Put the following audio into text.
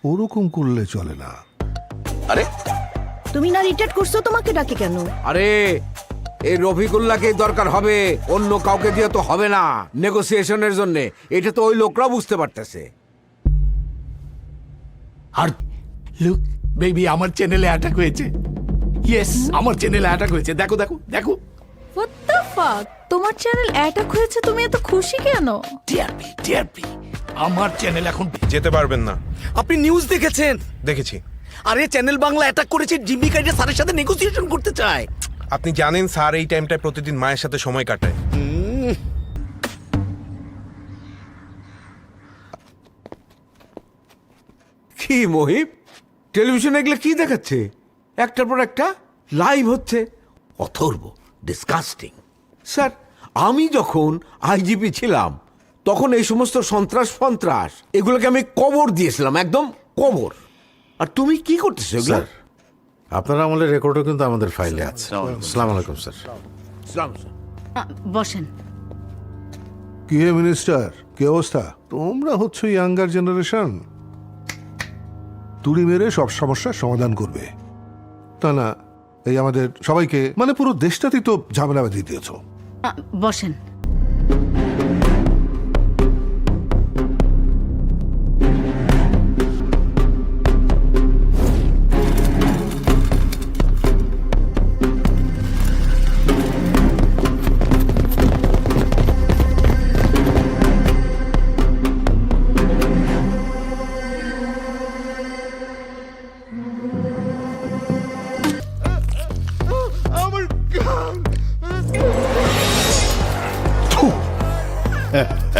ওরকম করলে চলে না। আরে তুমি না রিটায়ার করছো, তোমাকে ডাকে কেন? আরে এই রফিকুল্লাহকে দরকার হবে, অন্য কাউকে দিয়ে তো হবে না নেগোসিয়েশনের জন্য। এটা তো ওই লোকরা বুঝতে পারতেছে। আর লুক বেবি, আমার চ্যানেলে অ্যাটাক হয়েছে। ইয়েস, আমার চ্যানেলে অ্যাটাক হয়েছে। দেখো দেখো দেখো। হোয়াট দ্য ফাক, তোমার চ্যানেল অ্যাটাক হয়েছে, তুমি এত খুশি কেন? টিআরপি টিআরপি, আমার চ্যানেল এখন। যেতে পারবেন না। আপনি নিউজ দেখেছেন? দেখেছি। আরে চ্যানেল বাংলা অ্যাটাক করেছে, জিম্মি কাইডে স্যারের সাথে নেগোসিয়েশন করতে চায়। আপনি জানেন স্যার এই টাইমটায় প্রতিদিন মায়ের সাথে সময় কাটায়। কি মহিব, টেলিভিশনে এগুলো কি দেখাচ্ছে? একটার পর একটা লাইভ হচ্ছে। অথর্ব, ডিসকাস্টিং। স্যার, আমি যখন আইজিপি ছিলাম তখন এই সমস্ত সন্ত্রাস এগুলোকে আমি কবর দিয়েছিলাম, একদম কবর। আর তুমি কি করতেছো এগুলো? স্যার, আপনার আমলের রেকর্ডও কিন্তু আমাদের ফাইলে আছে। আসসালামু আলাইকুম স্যার। ইসলাম স্যার। বসেন। কি হে মিনিস্টার, কি অবস্থা? তোমরা হচ্ছে ইয়াঙ্গার জেনারেশন, তুড়ি মেরে সব সমস্যার সমাধান করবে, তা না এই আমাদের সবাইকে, মানে পুরো দেশটাতেই তো ঝামেলা বাঁধিয়ে দিয়েছ। বসেন।